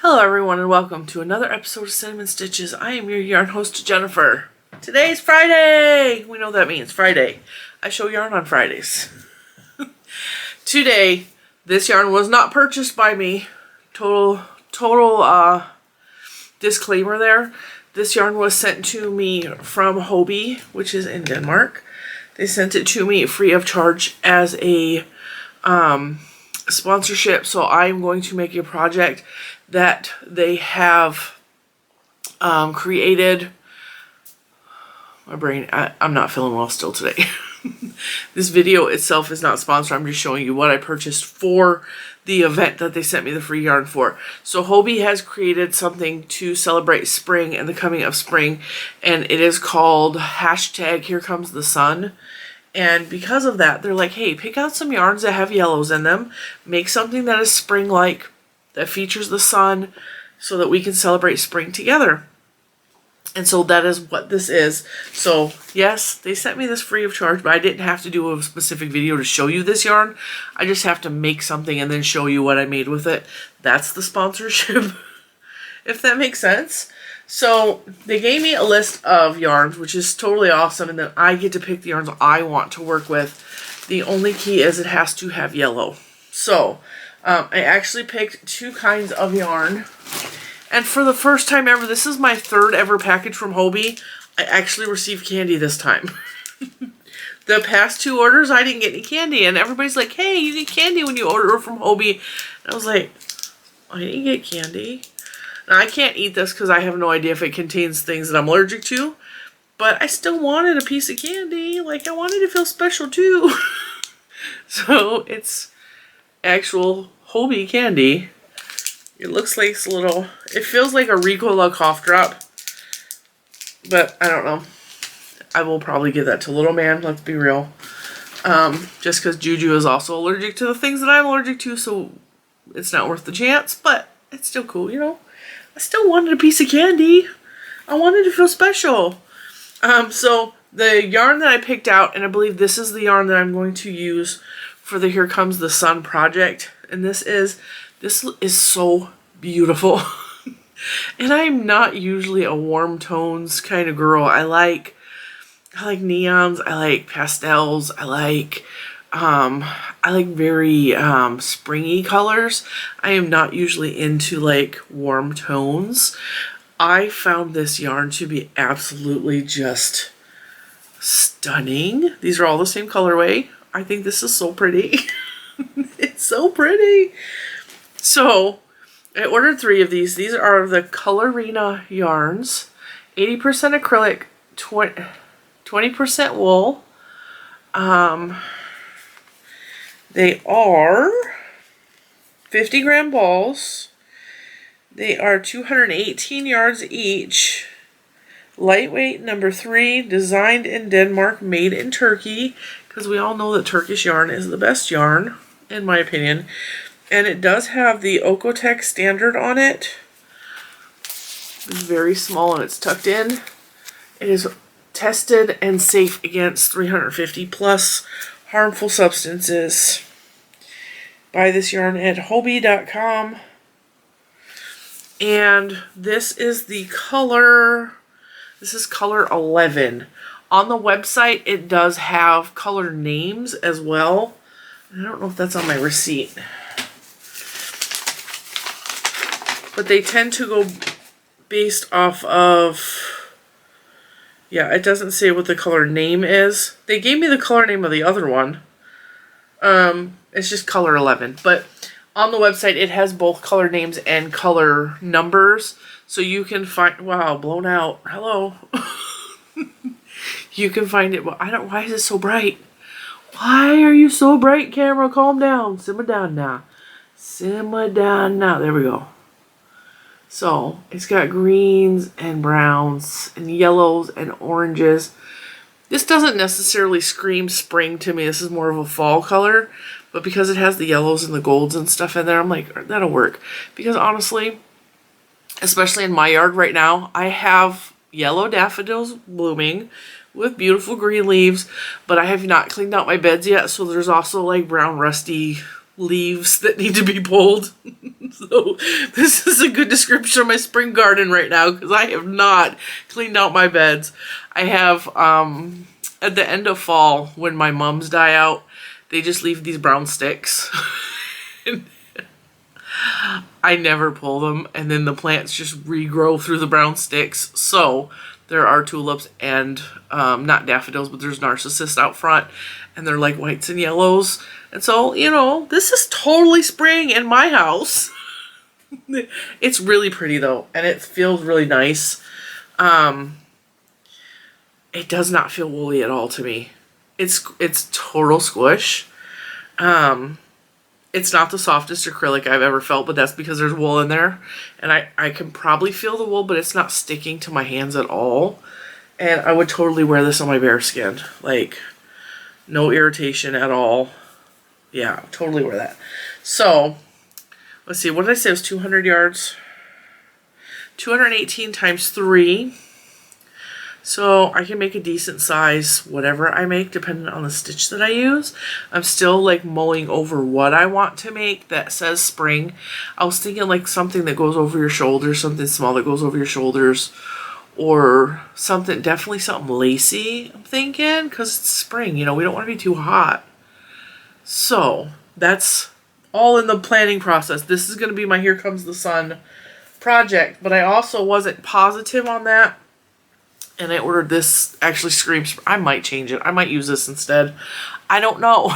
Hello everyone and welcome to another episode of Cinnamon Stitches. I am your yarn host Jennifer. Today's Friday! We know that means Friday. I show yarn on Fridays. Today, this yarn was not purchased by me. Total disclaimer there. This yarn was sent to me from Hobbii, which is in Denmark. They sent it to me free of charge as a sponsorship, so I'm going to make a project that they have created. My brain, I'm not feeling well still today. This video itself is not sponsored. I'm just showing you what I purchased for the event that they sent me the free yarn for. So Hobbii has created something to celebrate spring and the coming of spring, and it is called #HereComesTheSun. And because of that, they're like, hey, pick out some yarns that have yellows in them, make something that is spring-like, that features the sun, so that we can celebrate spring together. And so that is what this is. So yes, they sent me this free of charge, but I didn't have to do a specific video to show you this yarn. I just have to make something and then show you what I made with it. That's the sponsorship, if that makes sense. So they gave me a list of yarns, which is totally awesome, and then I get to pick the yarns I want to work with. The only key is it has to have yellow. So I actually picked two kinds of yarn. And for the first time ever, this is my third ever package from Hobbii. I actually received candy this time. The past two orders, I didn't get any candy. And everybody's like, hey, you get candy when you order from Hobbii. And I was like, I didn't get candy. Now, I can't eat this because I have no idea if it contains things that I'm allergic to. But I still wanted a piece of candy. Like, I wanted to feel special too. So, it's actual Hobbii candy. It looks like it's a little, it feels like a Ricola cough drop, but I don't know. I will probably give that to little man, let's be real. Just because Juju is also allergic to the things that I'm allergic to, so it's not worth the chance, but it's still cool, you know. I still wanted a piece of candy. I wanted to feel special. So the yarn that I picked out, and I believe this is the yarn that I'm going to use for the Here Comes the Sun project, and this is so beautiful. And I'm not usually a warm tones kind of girl. I like neons, I like pastels, I like very springy colors. I am not usually into like warm tones. I found this yarn to be absolutely just stunning. These are all the same colorway. I think this is so pretty. It's so pretty. So I ordered 3 of these. These are the Colorina yarns. 80% acrylic, 20% wool. They are 50 gram balls. They are 218 yards each. Lightweight, number 3, designed in Denmark, made in Turkey, because we all know that Turkish yarn is the best yarn, in my opinion. And it does have the Okotek standard on it. It's very small and it's tucked in. It is tested and safe against 350 plus harmful substances. Buy this yarn at Hobbii.com. And this is the color, this is color 11. On the website, it does have color names as well. I don't know if that's on my receipt. But they tend to go based off of, yeah, it doesn't say what the color name is. They gave me the color name of the other one. It's just color 11. But on the website, it has both color names and color numbers. So you can find, wow, blown out. Hello. You can find it, well, I don't, why is it so bright? Why are you so bright, camera? Calm down. Simmer down now. Simmer down now. There we go. So, it's got greens and browns and yellows and oranges. This doesn't necessarily scream spring to me. This is more of a fall color. But because it has the yellows and the golds and stuff in there, I'm like, that'll work. Because honestly, especially in my yard right now, I have yellow daffodils blooming with beautiful green leaves. But I have not cleaned out my beds yet. So there's also like brown rusty leaves that need to be pulled. So this is a good description of my spring garden right now because I have not cleaned out my beds. I have, at the end of fall, when my mums die out, they just leave these brown sticks. I never pull them, and then the plants just regrow through the brown sticks. So there are tulips and not daffodils, but there's narcissus out front, and they're like whites and yellows. And so, you know, this is totally spring in my house. It's really pretty though, and it feels really nice. It does not feel woolly at all to me. It's total squish. It's not the softest acrylic I've ever felt, but that's because there's wool in there. And I can probably feel the wool, but it's not sticking to my hands at all. And I would totally wear this on my bare skin. Like, no irritation at all. Yeah, totally wear that. So, let's see, what did I say? It was 200 yards? 218 times 3. So I can make a decent size whatever I make depending on the stitch that I use. I'm still like mulling over what I want to make that says spring. I was thinking like something that goes over your shoulders, something small that goes over your shoulders, or something, definitely something lacy, I'm thinking, because it's spring, you know, we don't want to be too hot. So that's all in the planning process. This is going to be my Here Comes the Sun project, but I also wasn't positive on that. And I ordered this, actually screams, I might change it. I might use this instead. I don't know.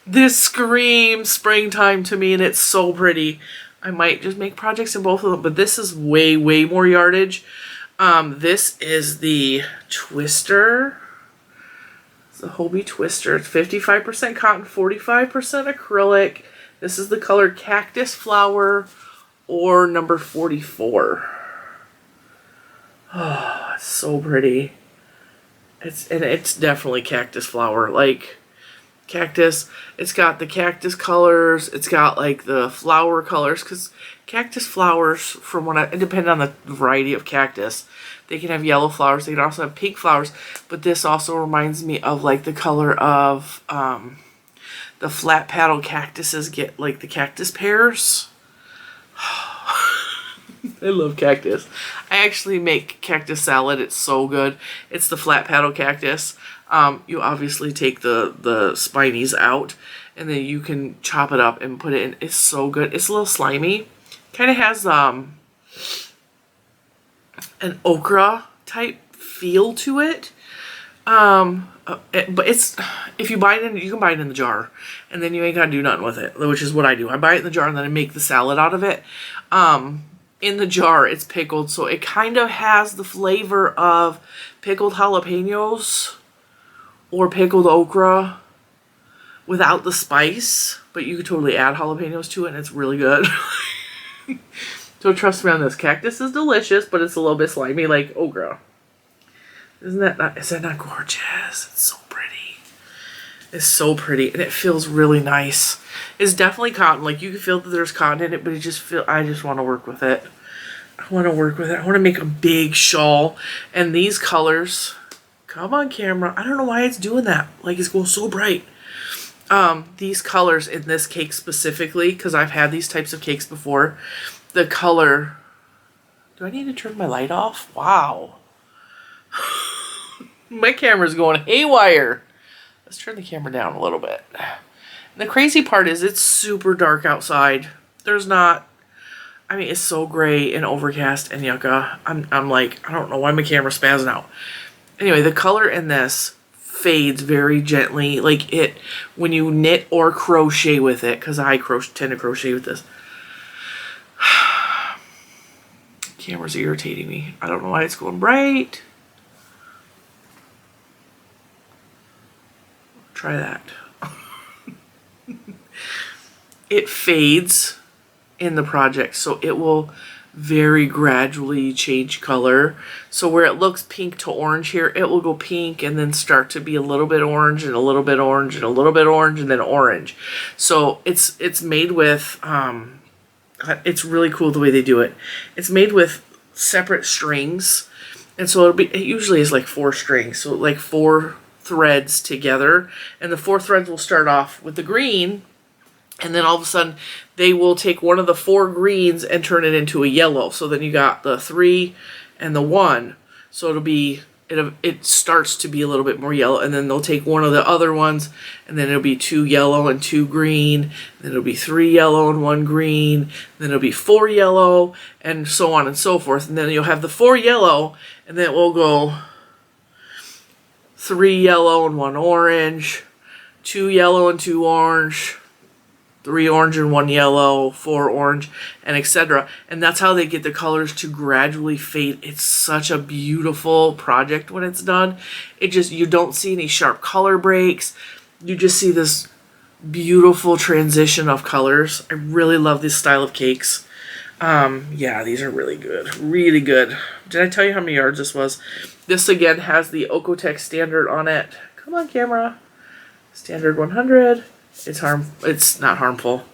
This screams springtime to me, and it's so pretty. I might just make projects in both of them, but this is way, way more yardage. This is the Twister. It's the Hobbii Twister. It's 55% cotton, 45% acrylic. This is the color Cactus Flower or number 44. Oh, it's so pretty. It's definitely Cactus Flower. Like, cactus, it's got the cactus colors, it's got like the flower colors, because cactus flowers, from what it depends on the variety of cactus. They can have yellow flowers, they can also have pink flowers, but this also reminds me of like the color of the flat paddle cactuses get, like the cactus pears. I love cactus. I actually make cactus salad. It's so good. It's the flat paddle cactus. You obviously take the spinies out, and then you can chop it up and put it in. It's so good. It's a little slimy. Kind of has an okra type feel to it. But it's, if you buy it in, you can buy it in the jar, and then you ain't gotta do nothing with it, which is what I do. I buy it in the jar and then I make the salad out of it. In the jar, it's pickled, so it kind of has the flavor of pickled jalapenos or pickled okra without the spice, but you could totally add jalapenos to it, and it's really good. So trust me on this. Cactus is delicious, but it's a little bit slimy like okra. Is that not gorgeous? It's so pretty. It's so pretty, and it feels really nice. It's definitely cotton. Like, you can feel that there's cotton in it, but I just want to work with it. I want to work with it. I want to make a big shawl. And these colors, come on camera. I don't know why it's doing that. Like, it's going so bright. These colors in this cake specifically, because I've had these types of cakes before. The color, do I need to turn my light off? Wow. My camera's going haywire. Let's turn the camera down a little bit. The crazy part is it's super dark outside. There's not, I mean, it's so gray and overcast and yucca. I'm like, I don't know why my camera's spazzing out. Anyway, the color in this fades very gently. Like, it, when you knit or crochet with it, because I tend to crochet with this. Camera's irritating me. I don't know why it's going bright. Try that. It fades in the project, so it will very gradually change color. So where it looks pink to orange here, it will go pink and then start to be a little bit orange and a little bit orange and a little bit orange and then orange. So it's made with, it's really cool the way they do it. It's made with separate strings, and so it usually is like 4 strings, so like 4 threads together, and the 4 threads will start off with the green, And then all of a sudden, they will take one of the 4 greens and turn it into a yellow. So then you got the 3 and the 1. So it'll be, it starts to be a little bit more yellow. And then they'll take one of the other ones, and then it'll be 2 yellow and 2 green. Then it'll be 3 yellow and 1 green. Then it'll be 4 yellow, and so on and so forth. And then you'll have the 4 yellow, and then it will go 3 yellow and 1 orange, 2 yellow and 2 orange, 3 orange and 1 yellow, 4 orange, and etc. And that's how they get the colors to gradually fade. It's such a beautiful project when it's done. It just, you don't see any sharp color breaks. You just see this beautiful transition of colors. I really love this style of cakes. Yeah, these are really good. Really good. Did I tell you how many yards this was? This again has the Okotex standard on it. Come on, camera. Standard 100. It's not harmful.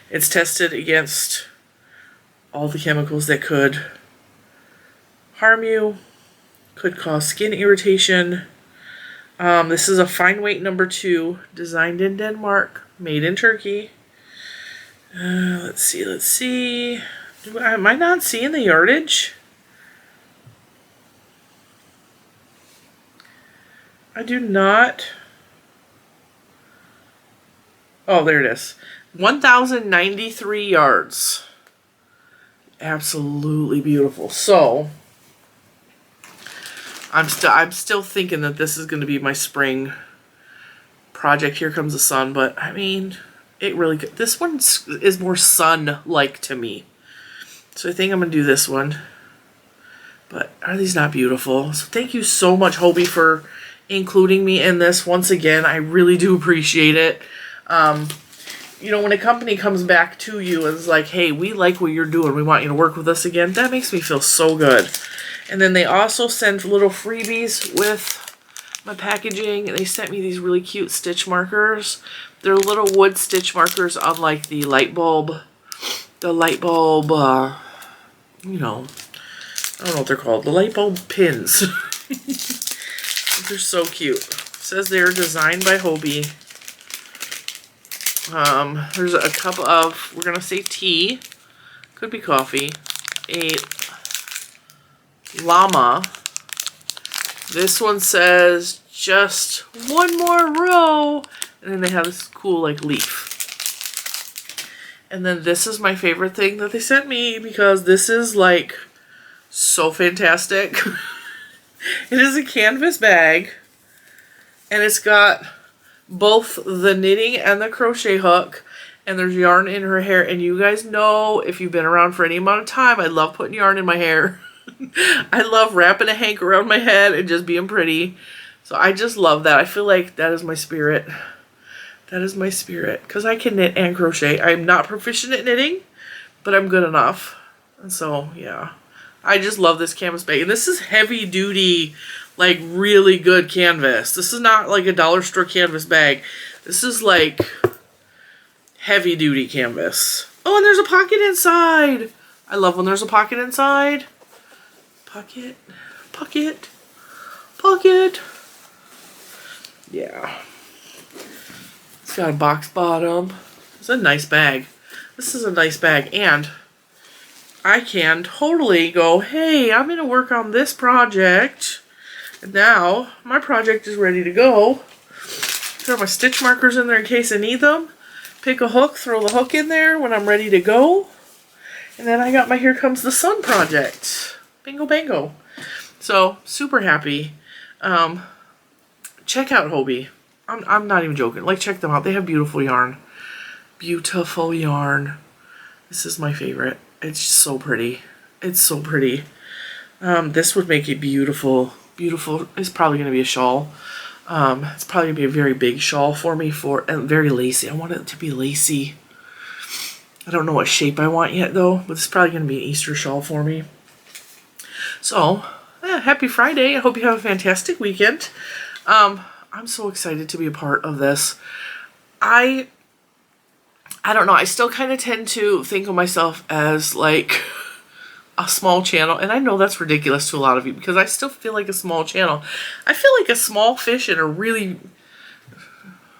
It's tested against all the chemicals that could harm you, could cause skin irritation. This is a fine weight number 2, designed in Denmark, made in Turkey. Let's see. Am I not seeing the yardage? I do not. Oh, there it is. 1,093 yards. Absolutely beautiful. So, I'm still thinking that this is going to be my spring project. Here Comes the Sun, but I mean, it really, this one is more sun-like to me. So I think I'm going to do this one. But are these not beautiful? So thank you so much, Hobbii, for including me in this once again. I really do appreciate it. You know, when a company comes back to you and is like, hey, we like what you're doing, we want you to work with us again, that makes me feel so good. And then they also send little freebies with my packaging. They sent me these really cute stitch markers. They're little wood stitch markers, unlike the light bulb, you know, I don't know what they're called, the light bulb pins. They're so cute. It says they're designed by Hobbii. There's a cup of, we're going to say tea, could be coffee, a llama. This one says just one more row, and then they have this cool like leaf. And then this is my favorite thing that they sent me, because this is like so fantastic. It is a canvas bag, and it's got both the knitting and the crochet hook, and there's yarn in her hair. And you guys know, if you've been around for any amount of time, I love putting yarn in my hair. I love wrapping a hank around my head and just being pretty. So I just love that. I feel like that is my spirit. That is my spirit, because I can knit and crochet. I'm not proficient at knitting, but I'm good enough. And so, yeah. I just love this canvas bag. And this is heavy duty, like really good canvas. This is not like a dollar store canvas bag. This is like heavy duty canvas. Oh, and there's a pocket inside. I love when there's a pocket inside. Pocket, pocket, pocket. Yeah. It's got a box bottom. It's a nice bag. This is a nice bag, and I can totally go, hey, I'm going to work on this project. And now my project is ready to go. Throw my stitch markers in there in case I need them. Pick a hook, throw the hook in there when I'm ready to go. And then I got my Here Comes the Sun project. Bingo bango. So, super happy. Check out Hobbii. I'm not even joking. Like, check them out. They have beautiful yarn. Beautiful yarn. This is my favorite. It's so pretty. It's so pretty. This would make a beautiful, beautiful, it's probably going to be a shawl. It's probably going to be a very big shawl for me, and very lacy. I want it to be lacy. I don't know what shape I want yet, though, but it's probably going to be an Easter shawl for me. So, yeah, happy Friday. I hope you have a fantastic weekend. I'm so excited to be a part of this. I don't know. I still kind of tend to think of myself as like a small channel. And I know that's ridiculous to a lot of you, because I still feel like a small channel. I feel like a small fish in a really,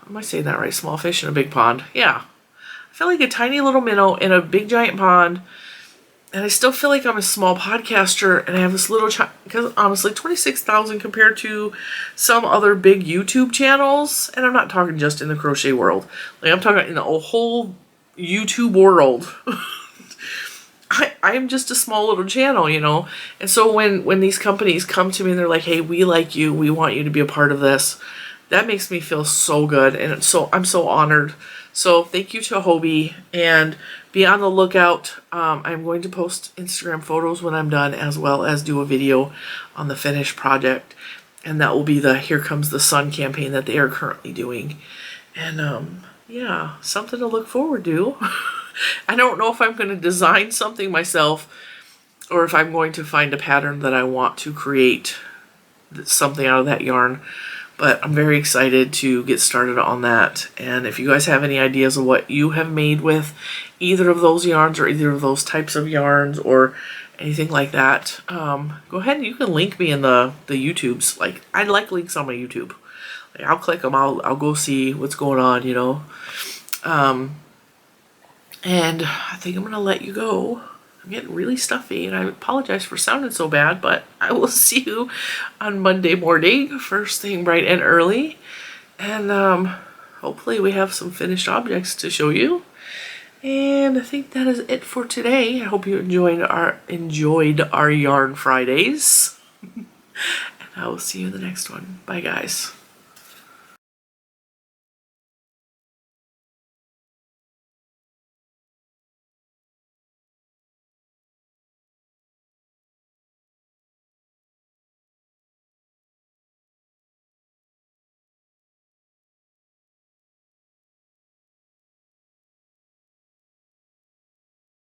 am I saying that right? Small fish in a big pond. Yeah. I feel like a tiny little minnow in a big giant pond. And I still feel like I'm a small podcaster, and I have this little because honestly, 26,000 compared to some other big YouTube channels, and I'm not talking just in the crochet world. Like, I'm talking in the whole YouTube world. I am just a small little channel, you know. And so when these companies come to me and they're like, "Hey, we like you. We want you to be a part of this," that makes me feel so good, and so I'm so honored. So thank you to Hobbii, and be on the lookout. I'm going to post Instagram photos when I'm done, as well as do a video on the finished project, and that will be the Here Comes the Sun campaign that they are currently doing. And yeah, something to look forward to. I don't know if I'm going to design something myself, or if I'm going to find a pattern that I want to create something out of that yarn. But I'm very excited to get started on that. And if you guys have any ideas of what you have made with either of those yarns or either of those types of yarns or anything like that, go ahead and you can link me in the YouTubes. Like, I like links on my YouTube. Like, I'll click them. I'll go see what's going on, you know. And I think I'm going to let you go. I'm getting really stuffy, and I apologize for sounding so bad, but I will see you on Monday morning, first thing bright and early. And hopefully we have some finished objects to show you. And I think that is it for today. I hope you enjoyed our Yarn Fridays. And I will see you in the next one. Bye, guys.